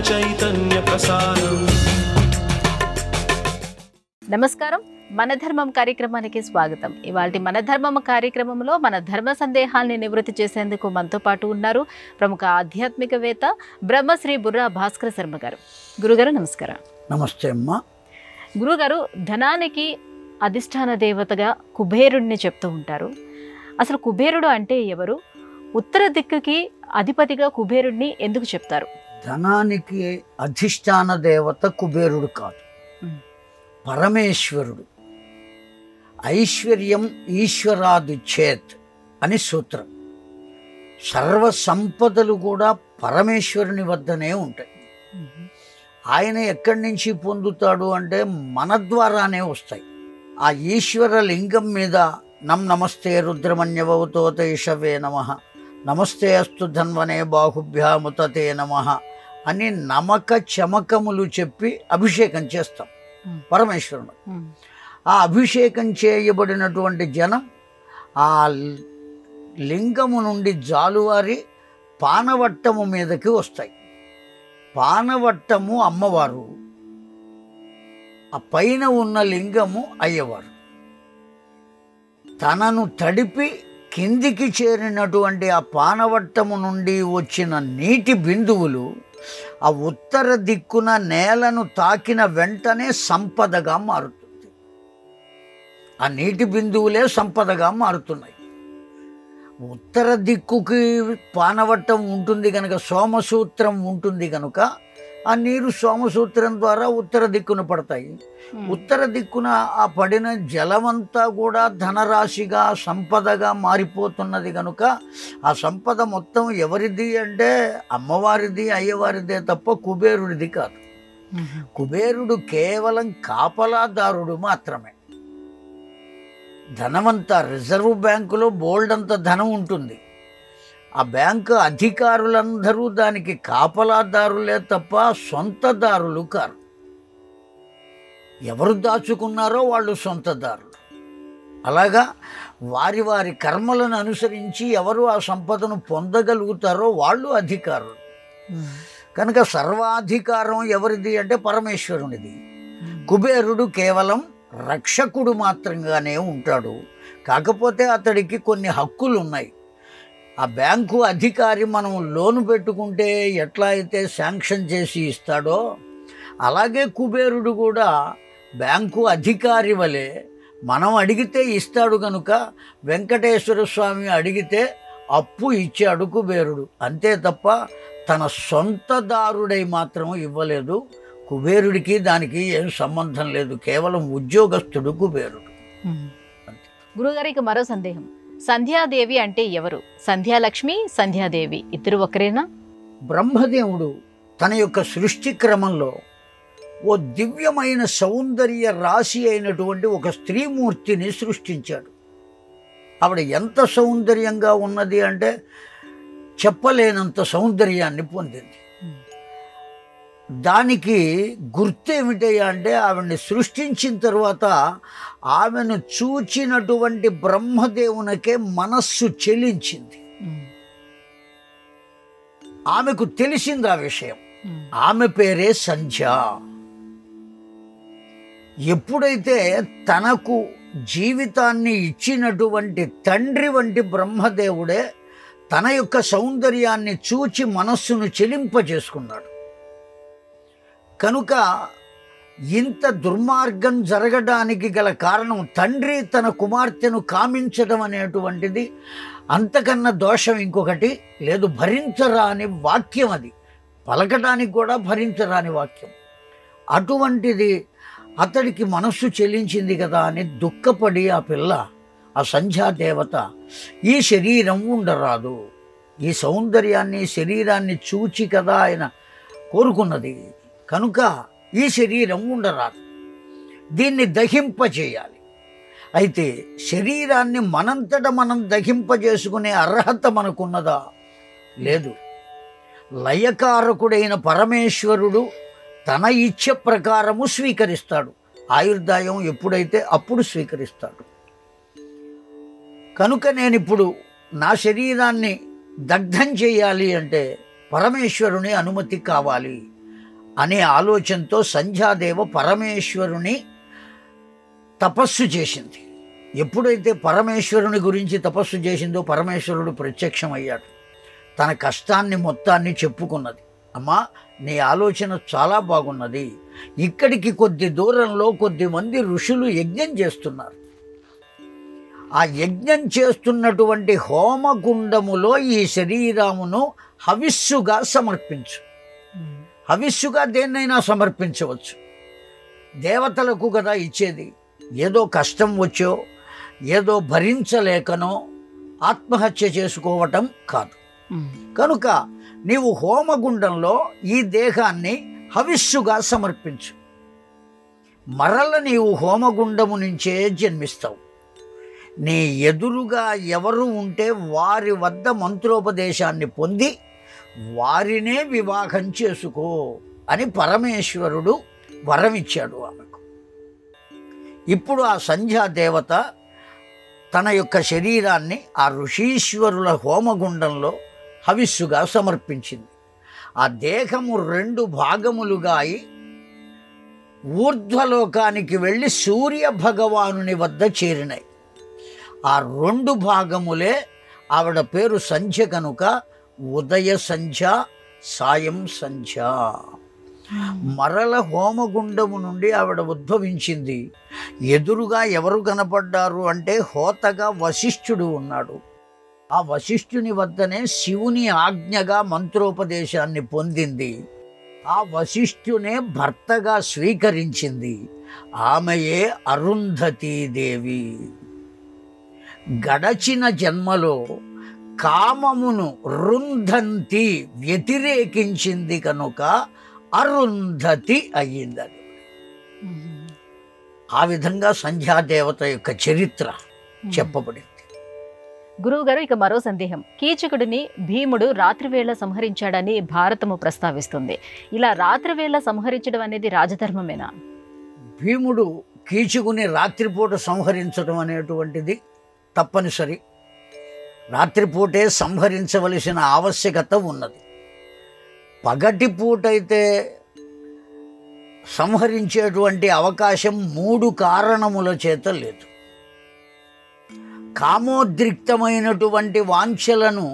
చైతన్య ప్రసారం. నమస్కారం, మన ధర్మం కార్యక్రమానికి స్వాగతం. ఇవాల్టి మన ధర్మం కార్యక్రమంలో మన ధర్మ సందేహాల్ని నివృత్తి చేసేందుకు మనతో పాటు ఉన్నారు ప్రముఖ ఆధ్యాత్మికవేత్త బ్రహ్మశ్రీ బుర్రా భాస్కర శర్మ గారు. గురుగారు నమస్కారం. నమస్తే అమ్మా. గురుగారు, ధనానికి అధిష్టాన దేవతగా కుబేరుడిని చెప్తూ ఉంటారు. అసలు కుబేరుడు అంటే ఎవరు? ఉత్తర దిక్కుకి అధిపతిగా కుబేరుడిని ఎందుకు చెప్తారు? ధనానికి అధిష్టాన దేవత కుబేరుడు కాదు, పరమేశ్వరుడు. ఐశ్వర్యం ఈశ్వరాదిచ్చేత్ అని సూత్రం. సర్వ సంపదలు కూడా పరమేశ్వరుని వద్దనే ఉంటాయి. ఆయన ఎక్కడి నుంచి పొందుతాడు అంటే మన ద్వారానే వస్తాయి. ఆ ఈశ్వర లింగం మీద నమస్తే రుద్రమన్యవతోత ఇషవే నమః, నమస్తే అస్తు ధన్వనే బాహుభ్యాముతతే నమః అని నమక చమకములు చెప్పి అభిషేకం చేస్తాం పరమేశ్వరుడు. ఆ అభిషేకం చేయబడినటువంటి జనం ఆ లింగము నుండి జాలువారి పానవట్టము మీదకి వస్తాయి. పానవట్టము అమ్మవారు, ఆ పైన ఉన్న లింగము అయ్యవారు. తనను తడిపి కిందికి చేరినటువంటి ఆ పానవట్టము నుండి వచ్చిన నీటి బిందువులు ఆ ఉత్తర దిక్కున నేలను తాకిన వెంటనే సంపదగా మారుతుంది. ఆ నీటి బిందువులే సంపదగా మారుతున్నాయి. ఉత్తర దిక్కుకి పానవట్టం ఉంటుంది కనుక, సోమసూత్రం ఉంటుంది కనుక ఆ నీరు సోమసూత్రం ద్వారా ఉత్తర దిక్కున పడతాయి. ఉత్తర దిక్కున ఆ పడిన జలమంతా కూడా ధనరాశిగా సంపదగా మారిపోతున్నది కనుక ఆ సంపద మొత్తం ఎవరిది అంటే అమ్మవారిది, అయ్యవారిదే తప్ప కుబేరుడిది కాదు. కుబేరుడు కేవలం కాపలాదారుడు మాత్రమే. ధనమంతా రిజర్వ్ బ్యాంకులో బోల్డంత ధనం ఉంటుంది. ఆ బ్యాంకు అధికారులందరూ దానికి కాపలాదారులే తప్ప సొంతదారులు కారు. ఎవరు దాచుకున్నారో వాళ్ళు సొంతదారులు. అలాగా వారి వారి కర్మలను అనుసరించి ఎవరు ఆ సంపదను పొందగలుగుతారో వాళ్ళు అధికారులు. కనుక సర్వాధికారం ఎవరిది అంటే పరమేశ్వరునిది. కుబేరుడు కేవలం రక్షకుడు మాత్రంగానే ఉంటాడు. కాకపోతే అతడికి కొన్ని హక్కులు ఉన్నాయి. ఆ బ్యాంకు అధికారి మనం లోను పెట్టుకుంటే ఎట్లా అయితే శాంక్షన్ చేసి ఇస్తాడో అలాగే కుబేరుడు కూడా బ్యాంకు అధికారి వలె మనం అడిగితే ఇస్తాడు. కనుక వెంకటేశ్వర స్వామి అడిగితే అప్పు ఇచ్చాడు కుబేరుడు, అంతే తప్ప తన సొంతదారుడై మాత్రం ఇవ్వలేదు. కుబేరుడికి దానికి ఏం సంబంధం లేదు. కేవలం ఉద్యోగస్తుడు కుబేరుడు. గురుగారికి మరో సందేహం. సంధ్యాదేవి అంటే ఎవరు? సంధ్యాలక్ష్మి, సంధ్యాదేవి ఇద్దరు ఒకరేనా? బ్రహ్మదేవుడు తన యొక్క సృష్టి క్రమంలో ఓ దివ్యమైన సౌందర్య రాశి అయినటువంటి ఒక స్త్రీమూర్తిని సృష్టించాడు. ఆవిడ ఎంత సౌందర్యంగా ఉన్నది అంటే చెప్పలేనంత సౌందర్యాన్ని పొందింది. దానికి గుర్తేమిటయ్యా అంటే ఆవిడ్ని సృష్టించిన తర్వాత ఆమెను చూచినటువంటి బ్రహ్మదేవునికే మనస్సు చెలించింది. ఆమెకు తెలిసింది ఆ విషయం. ఆమె పేరే సంధ్య. ఎప్పుడైతే తనకు జీవితాన్ని ఇచ్చినటువంటి తండ్రి వంటి బ్రహ్మదేవుడే తన యొక్క సౌందర్యాన్ని చూచి మనస్సును చెలింపజేసుకున్నాడు. కనుక ఇంత దుర్మార్గం జరగడానికి గల కారణం తండ్రి తన కుమార్తెను కామించడం అనేటువంటిది అంతకన్నా దోషం ఇంకొకటి లేదు. భరించరాని వాక్యం అది, పలకడానికి కూడా భరించరాని వాక్యం. అటువంటిది అతడికి మనస్సు చెల్లించింది కదా అని దుఃఖపడి ఆ పిల్ల, ఆ సంధ్యాదేవత, ఈ శరీరం ఉండరాదు, ఈ సౌందర్యాన్ని శరీరాన్ని చూచి కదా ఆయన కోరుకున్నది కనుక ఈ శరీరం ఉండరాదు, దీన్ని దహింపచేయాలి. అయితే శరీరాన్ని మనంతట మనం దహింపజేసుకునే అర్హత మనకున్నదా? లేదు. లయకారకుడైన పరమేశ్వరుడు తన ఇచ్ఛ ప్రకారము స్వీకరిస్తాడు. ఆయుర్దాయం ఎప్పుడైతే అప్పుడు స్వీకరిస్తాడు. కనుక నేనిప్పుడు నా శరీరాన్ని దగ్ధం చేయాలి అంటే పరమేశ్వరుని అనుమతి కావాలి. అనే ఆలోచనతో సంధ్యాదేవ పరమేశ్వరుని తపస్సు చేసింది. ఎప్పుడైతే పరమేశ్వరుని గురించి తపస్సు చేసిందో పరమేశ్వరుడు ప్రత్యక్షమయ్యాడు. తన కష్టాన్ని మొత్తాన్ని చెప్పుకున్నది. అమ్మా, నీ ఆలోచన చాలా బాగున్నది. ఇక్కడికి కొద్ది దూరంలో కొద్దిమంది ఋషులు యజ్ఞం చేస్తున్నారు. ఆ యజ్ఞం చేస్తున్నటువంటి హోమగుండములో ఈ శరీరమును హవిస్సుగా సమర్పించు. హవిస్సుగా దేన్నైనా సమర్పించవచ్చు. దేవతలకు కదా ఇచ్చేది. ఏదో కష్టం వచ్చో ఏదో భరించలేకనో ఆత్మహత్య చేసుకోవటం కాదు. కనుక నీవు హోమగుండంలో ఈ దేహాన్ని హవిస్సుగా సమర్పించు. మరల నీవు హోమగుండము నుంచే జన్మిస్తావు. నీ ఎదురుగా ఎవరు ఉంటే వారి వద్ద మంత్రోపదేశాన్ని పొంది వారినే వివాహం చేసుకో అని పరమేశ్వరుడు వరమిచ్చాడు ఆమెకు. ఇప్పుడు ఆ సంధ్యాదేవత తన యొక్క శరీరాన్ని ఆ ఋషీశ్వరుల హోమగుండంలో హవిస్సుగా సమర్పించింది. ఆ దేహము 2 భాగములుగా అయి ఊర్ధ్వలోకానికి వెళ్ళి సూర్య భగవానుని వద్ద చేరినాయి. ఆ 2 భాగములే ఆవిడ పేరు సంధ్య కనుక ఉదయ సంధ్య, సాయం సంధ్య. మరల హోమగుండము నుండి ఆవిడ ఉద్భవించింది. ఎదురుగా ఎవరు కనపడ్డారు అంటే హోతగా వశిష్ఠుడు ఉన్నాడు. ఆ వశిష్ఠుని వద్దనే శివుని ఆజ్ఞగా మంత్రోపదేశాన్ని పొందింది. ఆ వశిష్ఠునే భర్తగా స్వీకరించింది. ఆమెయే అరుంధతీదేవి. గడచిన జన్మలో కామమును రుంధంతి వ్యతిరేకించింది కనుక అరుంధతి అయ్యిందని. ఆ విధంగా సంధ్యాదేవత యొక్క చరిత్ర చెప్పబడింది. గురువుగారు, ఇక మరో సందేహం. కీచకుడిని భీముడు రాత్రివేళ సంహరించాడని భారతము ప్రస్తావిస్తుంది. ఇలా రాత్రివేళ సంహరించడం అనేది రాజధర్మమేనా? భీముడు కీచకుని రాత్రిపూట సంహరించడం అనేటువంటిది తప్పనిసరి. రాత్రిపూటే సంహరించవలసిన ఆవశ్యకత ఉన్నది. పగటిపూటైతే సంహరించేటువంటి అవకాశం 3 కారణముల చేత లేదు. కామోద్రిక్తమైనటువంటి వాంఛలను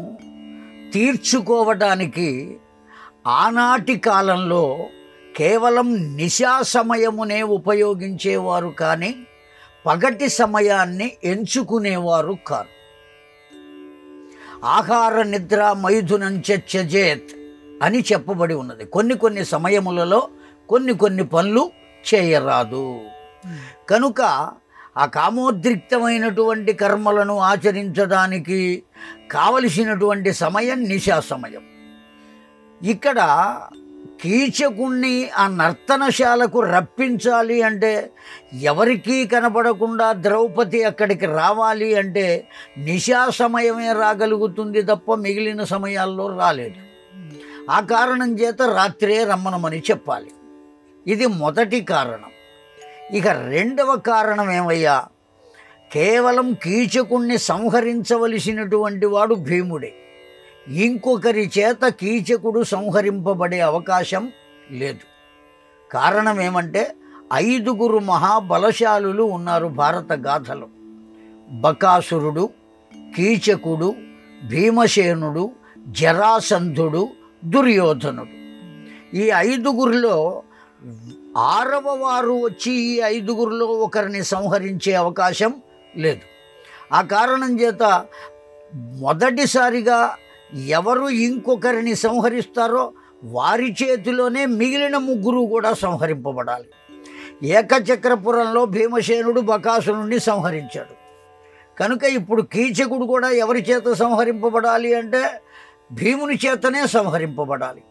తీర్చుకోవడానికి ఆనాటి కాలంలో కేవలం నిశా సమయమునే ఉపయోగించేవారు, కానీ పగటి సమయాన్ని ఎంచుకునేవారు కారు. ఆహార నిద్ర మైథునం త్యజేత్ అని చెప్పబడి ఉన్నది. కొన్ని సమయములలో కొన్ని పనులు చేయరాదు. కనుక ఆ కామోద్రిక్తమైనటువంటి కర్మలను ఆచరించడానికి కావలసినటువంటి సమయం నిశా సమయం. ఇక్కడ కీచకుణ్ణి ఆ నర్తనశాలకు రప్పించాలి అంటే, ఎవరికీ కనపడకుండా ద్రౌపది అక్కడికి రావాలి అంటే నిశా సమయమే రాగలుగుతుంది తప్ప మిగిలిన సమయాల్లో రాలేదు. ఆ కారణం చేత రాత్రే రమ్మనమని చెప్పాలి. ఇది మొదటి కారణం. ఇక రెండవ కారణం ఏమయ్యా, కేవలం కీచకుణ్ణి సంహరించవలసినటువంటి వాడు భీముడే. ఇంకొకరి చేత కీచకుడు సంహరింపబడే అవకాశం లేదు. కారణం ఏమంటే 5 మహాబలశాలులు ఉన్నారు భారత గాథలో. బకాసురుడు, కీచకుడు, భీమసేనుడు, జరాసంధుడు, దుర్యోధనుడు. ఈ 5లో 6వ వారు వచ్చి ఈ 5లో ఒకరిని సంహరించే అవకాశం లేదు. ఆ కారణం చేత మొదటిసారిగా ఎవరు ఇంకొకరిని సంహరిస్తారో వారి చేతిలోనే మిగిలిన 3 కూడా సంహరింపబడాలి. ఏకచక్రపురంలో భీమసేనుడు బకాసురుణ్ణి సంహరించాడు కనుక ఇప్పుడు కీచకుడు కూడా ఎవరి చేత సంహరింపబడాలి అంటే భీముని చేతనే సంహరింపబడాలి.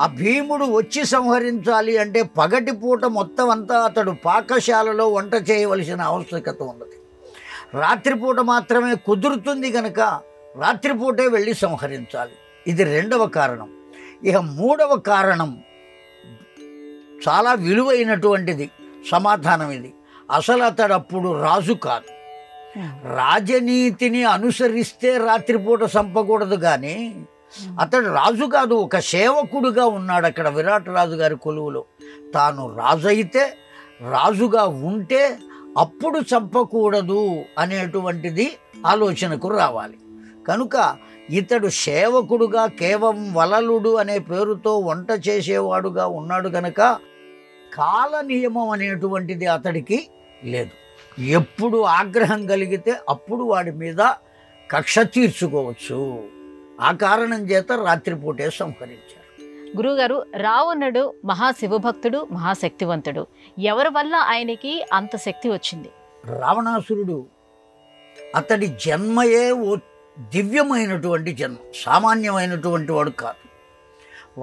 ఆ భీముడు వచ్చి సంహరించాలి అంటే పగటిపూట మొత్తం అంతా అతడు పాకశాలలో వంట చేయవలసిన ఆవశ్యకత ఉన్నది. రాత్రిపూట మాత్రమే కుదురుతుంది కనుక రాత్రిపూటే వెళ్ళి సంహరించాలి. ఇది రెండవ కారణం. ఇక మూడవ కారణం చాలా విలువైనటువంటిది సమాధానం. ఇది అసలు అతడు అప్పుడు రాజు కాదు. రాజనీతిని అనుసరిస్తే రాత్రిపూట చంపకూడదు, కానీ అతడు రాజు కాదు, ఒక సేవకుడుగా ఉన్నాడు అక్కడ విరాట్ రాజు గారి కొలువులో. తాను రాజు అయితే, రాజుగా ఉంటే అప్పుడు చంపకూడదు అనేటువంటిది ఆలోచనకు రావాలి. కనుక ఇతడు సేవకుడుగా కేవలం వలలుడు అనే పేరుతో వంట చేసేవాడుగా ఉన్నాడు కనుక కాల నియమం అనేటువంటిది అతడికి లేదు. ఎప్పుడు ఆగ్రహం కలిగితే అప్పుడు వాడి మీద కక్ష తీర్చుకోవచ్చు. ఆ కారణం చేత రాత్రిపూటే సంహరించారు. గురువుగారు, రావణుడు మహాశివభక్తుడు, మహాశక్తివంతుడు. ఎవరి వల్ల ఆయనకి అంత శక్తి వచ్చింది? రావణాసురుడు అతడి జన్మయే ఓ దివ్యమైనటువంటి జన్మ, సామాన్యమైనటువంటి వాడు కాదు.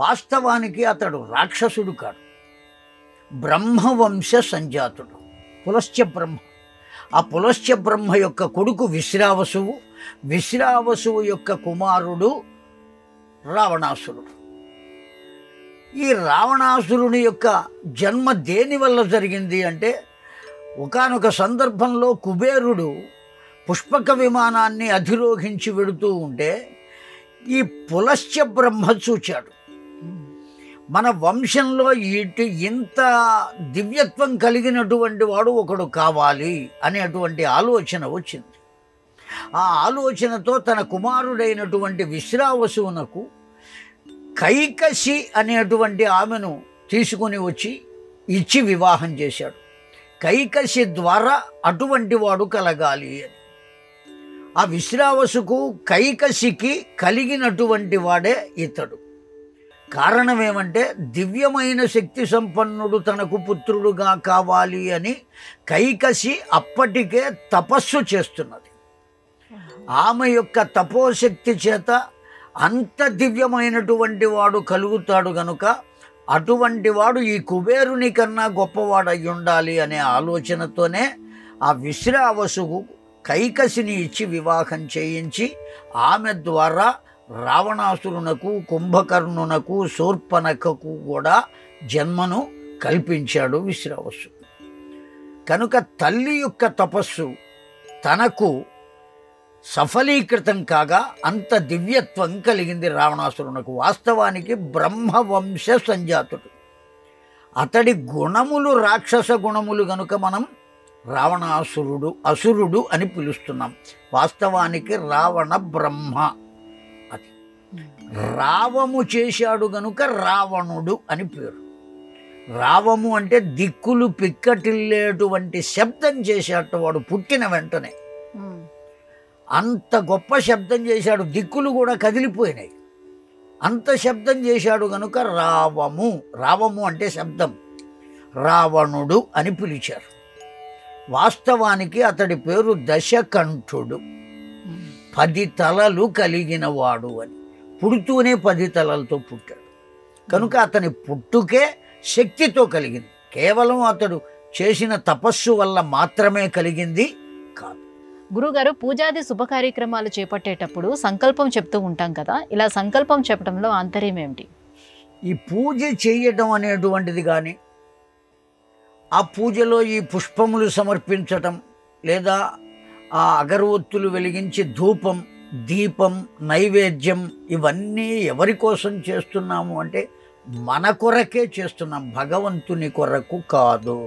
వాస్తవానికి అతడు రాక్షసుడు కాడు, బ్రహ్మవంశ సంజాతుడు, పులశ్చ బ్రహ్మ. ఆ పులశ్చ బ్రహ్మ యొక్క కొడుకు విశ్రావసువు, విశ్రావసువు యొక్క కుమారుడు రావణాసురుడు. ఈ రావణాసురుని యొక్క జన్మ దేని వల్ల జరిగింది అంటే, ఒకానొక సందర్భంలో కుబేరుడు పుష్పక విమానాన్ని అధిరోహించి వెడుతూ ఉంటే ఈ పులశ్చ బ్రహ్మ చూచాడు, మన వంశంలో ఇంత దివ్యత్వం కలిగినటువంటి వాడు ఒకడు కావాలి అనేటువంటి ఆలోచన వచ్చింది. ఆ ఆలోచనతో తన కుమారుడైనటువంటి విశ్రావసువునకు కైకసి అనేటువంటి ఆమెను తీసుకుని వచ్చి ఇచ్చి వివాహం చేశాడు. కైకసి ద్వారా అటువంటి వాడు కలగాలి అని. ఆ విశ్రావసుకు కైకసికి కలిగినటువంటి వాడే ఇతడు. కారణం ఏమంటే, దివ్యమైన శక్తి సంపన్నుడు తనకు పుత్రుడుగా కావాలి అని కైకసి అప్పటికే తపస్సు చేస్తున్నది. ఆమె యొక్క తపోశక్తి చేత అంత దివ్యమైనటువంటి వాడు కలుగుతాడు గనుక అటువంటి వాడు ఈ కుబేరుని కన్నా గొప్పవాడై ఉండాలి అనే ఆలోచనతోనే ఆ విశ్రావసుకు కైకసిని ఇచ్చి వివాహం చేయించి ఆమె ద్వారా రావణాసురునకు, కుంభకర్ణునకు, శూర్పణఖకు కూడా జన్మను కల్పించాడు విశ్రావసు. కనుక తల్లి యొక్క తపస్సు తనకు సఫలీకృతం కాగా అంత దివ్యత్వం కలిగింది రావణాసురునకు. వాస్తవానికి బ్రహ్మవంశ సంజాతుడు. అతడి గుణములు రాక్షస గుణములు గనుక మనం రావణాసురుడు, అసురుడు అని పిలుస్తున్నాం. వాస్తవానికి రావణ బ్రహ్మ. అది రావము చేశాడు గనుక రావణుడు అని పేరు. రావము అంటే దిక్కులు పిక్కటిల్లేటువంటి శబ్దం చేసేట వాడు పుట్టిన వెంటనే. అంత గొప్ప శబ్దం చేశాడు, దిక్కులు కూడా కదిలిపోయినాయి. అంత శబ్దం చేశాడు గనుక రావము. రావము అంటే శబ్దం. రావణుడు అని పిలిచారు. వాస్తవానికి అతడి పేరు దశకంఠుడు, 10 తలలు కలిగిన వాడు అని. పుడుతూనే 10 తలలతో పుట్టాడు కనుక అతని పుట్టుకే శక్తితో కలిగింది. కేవలం అతడు చేసిన తపస్సు వల్ల మాత్రమే కలిగింది కాదు. గురుగారు, పూజాది శుభ కార్యక్రమాలు చేపట్టేటప్పుడు సంకల్పం చెప్తూ ఉంటాం కదా, ఇలా సంకల్పం చెప్పడంలో ఆంతర్యం ఏమిటి? ఈ పూజ చేయటం అనేటువంటిది కానీ, ఆ పూజలో ఈ పుష్పములు సమర్పించటం, లేదా ఆ అగరవత్తులు వెలిగించి ధూపం, దీపం, నైవేద్యం, ఇవన్నీ ఎవరి కోసం చేస్తున్నాము అంటే మన కొరకే చేస్తున్నాం, భగవంతుని కొరకు కాదు.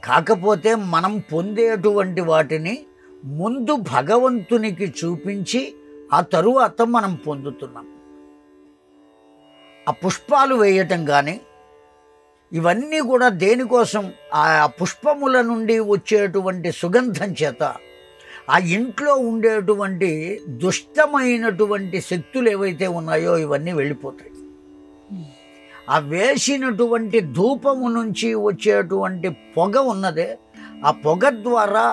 కాకపోతే మనం పొందేటువంటి వాటిని ముందు భగవంతునికి చూపించి ఆ తరువాత మనం పొందుతున్నాం. ఆ పుష్పాలు వేయటం కానీ ఇవన్నీ కూడా దేనికోసం? ఆ పుష్పముల నుండి వచ్చేటువంటి సుగంధం చేత ఆ ఇంట్లో ఉండేటువంటి దుష్టమైనటువంటి శక్తులు ఏవైతే ఉన్నాయో ఇవన్నీ వెళ్ళిపోతాయి. ఆ వేసినటువంటి ధూపము నుంచి వచ్చేటువంటి పొగ ఉన్నదే, ఆ పొగ ద్వారా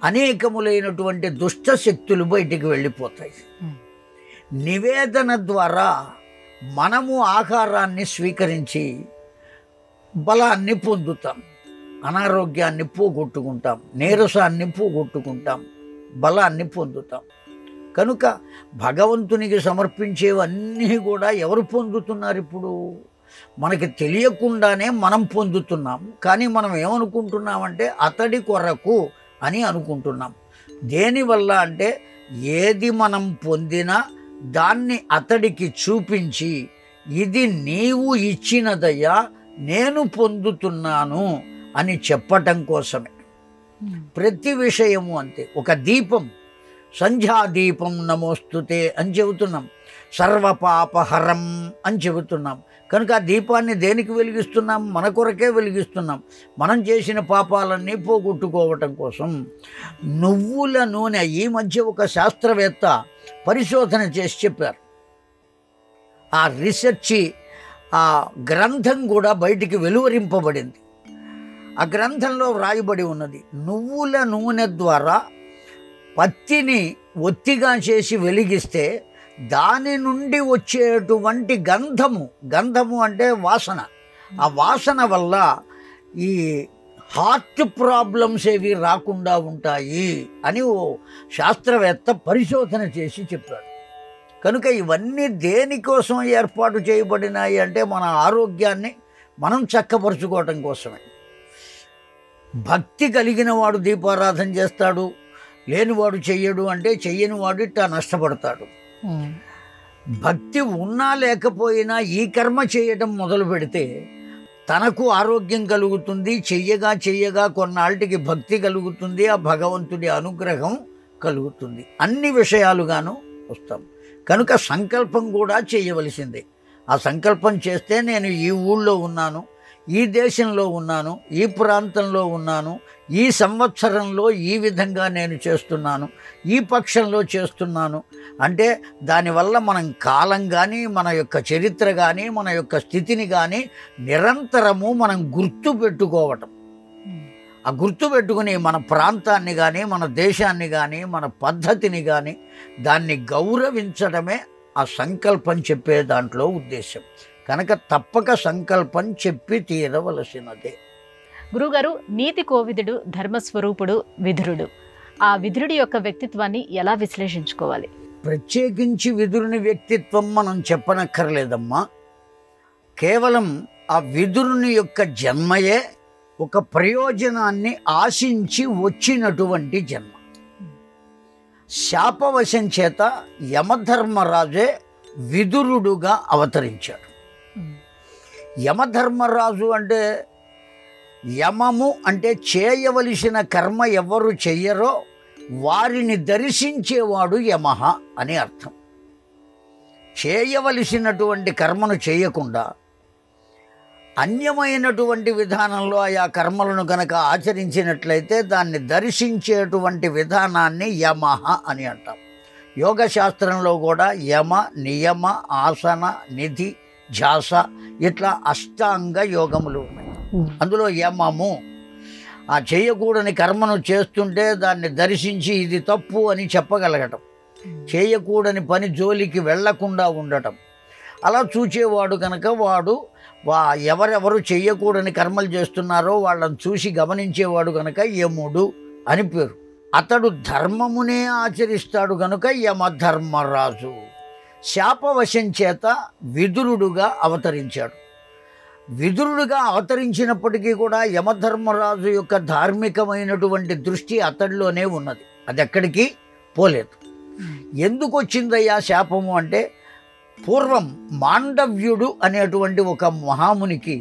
అనేకములైనటువంటి దుష్ట శక్తులు బయటికి వెళ్ళిపోతాయి. నివేదన ద్వారా మనము ఆహారాన్ని స్వీకరించి బలాన్ని పొందుతాం, అనారోగ్యాన్ని పోగొట్టుకుంటాం, నీరసాన్ని పోగొట్టుకుంటాం, బలాన్ని పొందుతాం. కనుక భగవంతునికి సమర్పించేవన్నీ కూడా ఎవరు పొందుతున్నారు? ఇప్పుడు మనకి తెలియకుండానే మనం పొందుతున్నాం. కానీ మనం ఏమనుకుంటున్నామంటే అతడి కొరకు అని అనుకుంటున్నాం. దేనివల్ల అంటే ఏది మనం పొందినా దాన్ని అతడికి చూపించి, ఇది నీవు ఇచ్చినదయ్యా, నేను పొందుతున్నాను అని చెప్పటం కోసమే. ప్రతి విషయము అంతే. ఒక దీపం, సంధ్యాదీపం నమోస్తుతే అని చెబుతున్నాం, సర్వపాపహరం అని చెబుతున్నాం. కనుక ఆ దీపాన్ని దేనికి వెలిగిస్తున్నాం? మన కొరకే వెలిగిస్తున్నాం, మనం చేసిన పాపాలన్నీ పోగొట్టుకోవటం కోసం. నువ్వుల నూనె, ఈ మధ్య ఒక శాస్త్రవేత్త పరిశోధన చేసి చెప్పారు. ఆ రీసెర్చ్, ఆ గ్రంథం కూడా బయటికి వెలువరింపబడింది. ఆ గ్రంథంలో వ్రాయబడి ఉన్నది, నువ్వుల నూనె ద్వారా పత్తిని ఒత్తిగా చేసి వెలిగిస్తే దాని నుండి వచ్చేటువంటి గంధము అంటే వాసన, ఆ వాసన వల్ల ఈ హార్ట్ ప్రాబ్లమ్స్ ఏవి రాకుండా ఉంటాయి అని ఓ శాస్త్రవేత్త పరిశోధన చేసి చెప్పాడు. కనుక ఇవన్నీ దేనికోసం ఏర్పాటు చేయబడినాయి అంటే మన ఆరోగ్యాన్ని మనం చక్కపరుచుకోవటం కోసమే. భక్తి కలిగిన వాడు దీపారాధన చేస్తాడు, లేనివాడు చెయ్యడు అంటే చెయ్యని వాడు ఇట్టా నష్టపడతాడు. భక్తి ఉన్నా లేకపోయినా ఈ కర్మ చేయటం మొదలు పెడితే తనకు ఆరోగ్యం కలుగుతుంది, చెయ్యగా కొన్నాళ్ళకి భక్తి కలుగుతుంది, ఆ భగవంతుడి అనుగ్రహం కలుగుతుంది, అన్ని విషయాలుగాను వస్తాం. కనుక సంకల్పం కూడా చేయవలసిందే. ఆ సంకల్పం చేస్తే నేను ఈ ఊళ్ళో ఉన్నాను, ఈ దేశంలో ఉన్నాను, ఈ ప్రాంతంలో ఉన్నాను, ఈ సంవత్సరంలో ఈ విధంగా నేను చేస్తున్నాను, ఈ పక్షంలో చేస్తున్నాను అంటే దానివల్ల మనం కాలం కానీ, మన యొక్క చరిత్ర కానీ, మన యొక్క స్థితిని కానీ నిరంతరము మనం గుర్తు పెట్టుకోవటం. ఆ గుర్తు పెట్టుకుని మన ప్రాంతాన్ని కానీ, మన దేశాన్ని కానీ, మన పద్ధతిని కానీ దాన్ని గౌరవించడమే ఆ సంకల్పం చెప్పే దాంట్లో ఉద్దేశం. కనుక తప్పక సంకల్పం చెప్పి తీరవలసినదే. గురుగారు, నీతి కోవిదుడు, ధర్మస్వరూపుడు విదురుడు, ఆ విదురుడి యొక్క వ్యక్తిత్వాన్ని ఎలా విశ్లేషించుకోవాలి? ప్రత్యేకించి విదురుని వ్యక్తిత్వం మనం చెప్పనక్కర్లేదమ్మా. కేవలం ఆ విదురుని యొక్క జన్మయే ఒక ప్రయోజనాన్ని ఆశించి వచ్చినటువంటి జన్మ. శాపవశం చేత యమధర్మరాజే విదురుడుగా అవతరించాడు. యమధర్మరాజు అంటే, యమము అంటే చేయవలసిన కర్మ ఎవరు చెయ్యరో వారిని దర్శించేవాడు యమః అని అర్థం. చేయవలసినటువంటి కర్మను చేయకుండా అన్యమైనటువంటి విధానంలో ఆయా కర్మలను కనుక ఆచరించినట్లయితే దాన్ని దర్శించేటువంటి విధానాన్ని యమః అని అంటాం. యోగశాస్త్రంలో కూడా యమ, నియమ, ఆసన, నిధి, ధ్యాస ఇట్లా అష్టాంగ యోగములు ఉన్నాయి. అందులో యమము ఆ చేయకూడని కర్మను చేస్తుంటే దాన్ని దర్శించి ఇది తప్పు అని చెప్పగలగటం, చేయకూడని పని జోలికి వెళ్లకుండా ఉండటం. అలా చూచేవాడు కనుక వాడు ఎవరెవరు చెయ్యకూడని కర్మలు చేస్తున్నారో వాళ్ళని చూసి గమనించేవాడు కనుక యముడు అని పేరు. అతడు ధర్మమునే ఆచరిస్తాడు కనుక యమధర్మరాజు. శాపవశం చేత విదురుడుగా అవతరించాడు. విదురుడుగా అవతరించినప్పటికీ కూడా యమధర్మరాజు యొక్క ధార్మికమైనటువంటి దృష్టి అతడిలోనే ఉన్నది, అది ఎక్కడికి పోలేదు. ఎందుకు వచ్చిందయ్యా శాపము అంటే, పూర్వం మాండవ్యుడు అనేటువంటి ఒక మహామునికి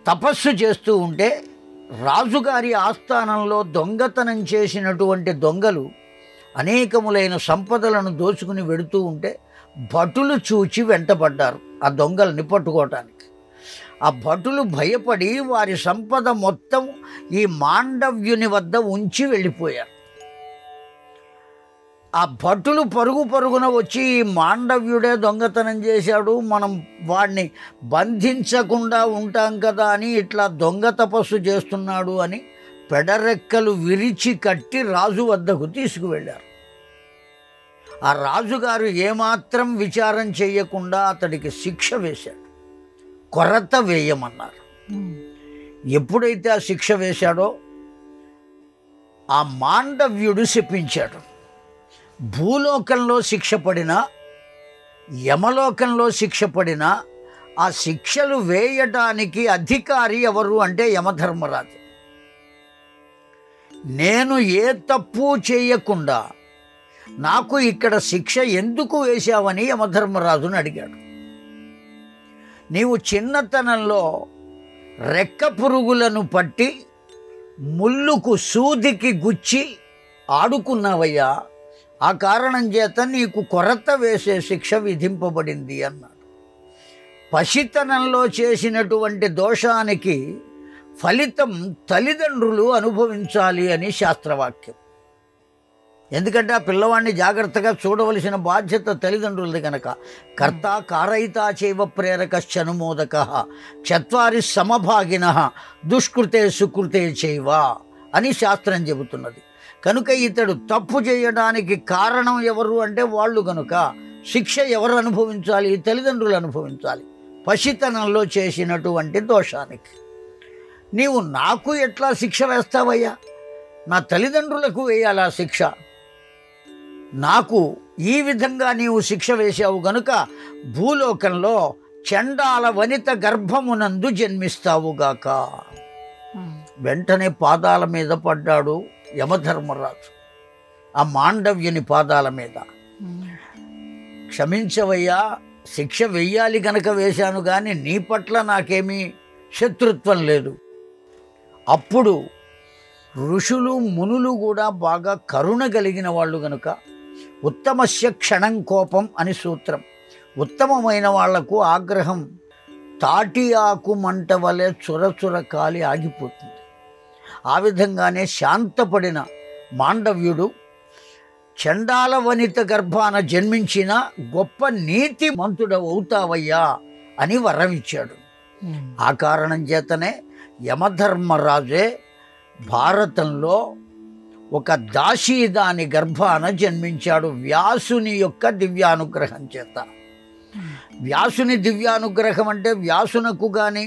తపస్సు చేస్తూ ఉంటే రాజుగారి ఆస్థానంలో దొంగతనం చేసినటువంటి దొంగలు అనేకములైన సంపదలను దోచుకుని వెడుతూ ఉంటే భటులు చూచి వెంటపడ్డారు ఆ దొంగల్ని పట్టుకోవటానికి. ఆ భటులు భయపడి వారి సంపద మొత్తం ఈ మాండవ్యుని వద్ద ఉంచి వెళ్ళిపోయారు. ఆ భటులు పరుగున వచ్చి ఈ మాండవ్యుడే దొంగతనం చేశాడు, మనం వాడిని బంధించకుండా ఉంటాం కదా అని ఇట్లా దొంగ తపస్సు చేస్తున్నాడు అని పెడరెక్కలు విరిచి కట్టి రాజు వద్దకు తీసుకువెళ్ళారు. ఆ రాజుగారు ఏమాత్రం విచారం చేయకుండా అతడికి శిక్ష వేశాడు, కొరత వేయమన్నారు. ఎప్పుడైతే ఆ శిక్ష వేశాడో ఆ మాండవ్యుడు శపించాడు. భూలోకంలో శిక్ష పడినా, యమలోకంలో శిక్ష పడినా ఆ శిక్షలు వేయటానికి అధికారి ఎవరు అంటే యమధర్మరాజు. నేను ఏ తప్పు చేయకుండా నాకు ఇక్కడ శిక్ష ఎందుకు వేశావని యమధర్మరాజుని అడిగాడు. నీవు చిన్నతనంలో రెక్క పురుగులను పట్టి ముల్లుకు సూదికి గుచ్చి ఆడుకున్నావయ్యా, ఆ కారణం చేత నీకు కొరత వేసే శిక్ష విధింపబడింది అన్నాడు. పసితనంలో చేసినటువంటి దోషానికి ఫలితం తల్లిదండ్రులు అనుభవించాలి అని శాస్త్రవాక్యం. ఎందుకంటే ఆ పిల్లవాడిని జాగ్రత్తగా చూడవలసిన బాధ్యత తల్లిదండ్రులది కనుక. కర్త కారయితా చైవ ప్రేరకశ్చనుమోదక చత్వారి సమభాగిన దుష్కృతే సుకృతే చైవ అని శాస్త్రం చెబుతున్నది. కనుక ఇతడు తప్పు చేయడానికి కారణం ఎవరు అంటే వాళ్ళు కనుక శిక్ష ఎవరు అనుభవించాలి? తల్లిదండ్రులు అనుభవించాలి, పసితనంలో చేసినటువంటి దోషానికి. నీవు నాకు ఎట్లా శిక్ష వేస్తావయ్యా? నా తల్లిదండ్రులకు వేయాలా శిక్ష? నాకు ఈ విధంగా నీవు శిక్ష వేశావు గనుక భూలోకంలో చండాల వనిత గర్భమునందు జన్మిస్తావుగాక. వెంటనే పాదాల మీద పడ్డాడు యమధర్మరాజు, ఆ మాండవ్యుని పాదాల మీద. క్షమించవయ్యా, శిక్ష వెయ్యాలి కనుక వేశాను, కానీ నీ పట్ల నాకేమీ శత్రుత్వం లేదు. అప్పుడు ఋషులు మునులు కూడా బాగా కరుణ కలిగిన వాళ్ళు కనుక ఉత్తమస్య క్షణం కోపం అని సూత్రం. ఉత్తమమైన వాళ్లకు ఆగ్రహం తాటి ఆకు మంట వలె చురచుర కాలి ఆగిపోతుంది. ఆ విధంగానే శాంతపడిన మాండవ్యుడు చండాల వనిత గర్భాన జన్మించిన గొప్ప నీతిమంతుడవుతావయ్యా అని వరమిచ్చాడు. ఆ కారణం చేతనే యమధర్మరాజే భారతంలో ఒక దాసీదాని గర్భాన జన్మించాడు వ్యాసుని యొక్క దివ్యానుగ్రహం చేత. వ్యాసుని దివ్యానుగ్రహం అంటే వ్యాసునకు కానీ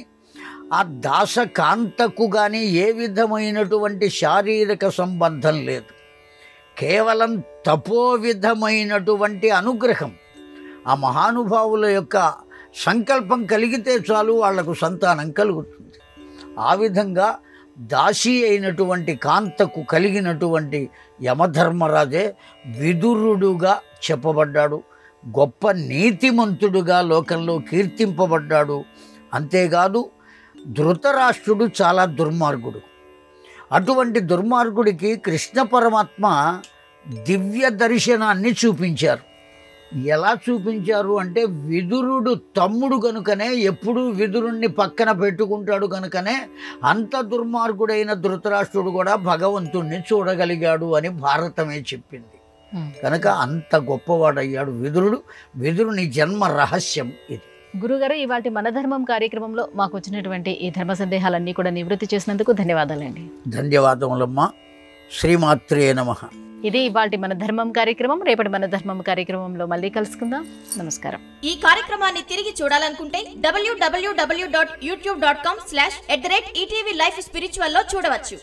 ఆ దాసకాంతకు కానీ ఏ విధమైనటువంటి శారీరక సంబంధం లేదు, కేవలం తపోవిధమైనటువంటి అనుగ్రహం. ఆ మహానుభావుల యొక్క సంకల్పం కలిగితే చాలు వాళ్లకు సంతానం కలుగుతుంది. ఆ విధంగా దాసి అయినటువంటి కాంతకు కలిగినటువంటి యమధర్మరాజే విదురుడుగా చెప్పబడ్డాడు, గొప్ప నీతిమంతుడుగా లోకంలో కీర్తింపబడ్డాడు. అంతేకాదు ధృతరాష్ట్రుడు చాలా దుర్మార్గుడు. అటువంటి దుర్మార్గుడికి కృష్ణ పరమాత్మ దివ్య దర్శనాన్ని చూపించారు. ఎలా చూపించారు అంటే విదురుడు తమ్ముడు కనుకనే ఎప్పుడూ విదురుణ్ణి పక్కన పెట్టుకుంటాడు కనుకనే అంత దుర్మార్గుడైన ధృతరాష్ట్రుడు కూడా భగవంతుణ్ణి చూడగలిగాడు అని భారతమే చెప్పింది. కనుక అంత గొప్పవాడయ్యాడు విదురుడు. విదురుని జన్మ రహస్యం ఇది. గురుగారు, ఇవాటి మన ధర్మం కార్యక్రమంలో మాకు వచ్చినటువంటి ఈ ధర్మ సందేహాలన్నీ కూడా నివృత్తి చేసినందుకు ధన్యవాదాలండి. ధన్యవాదములమ్మా. శ్రీమాత్రే నమః. ఇది ఇవాటి మన ధర్మం కార్యక్రమం. రేపటి మన ధర్మం కార్యక్రమంలో మళ్ళీ కలుసుకుందాం. నమస్కారం. ఈ కార్యక్రమాన్ని తిరిగి చూడాలనుకుంటే www.youtube.com/ETV Life Spiritual లో చూడవచ్చు.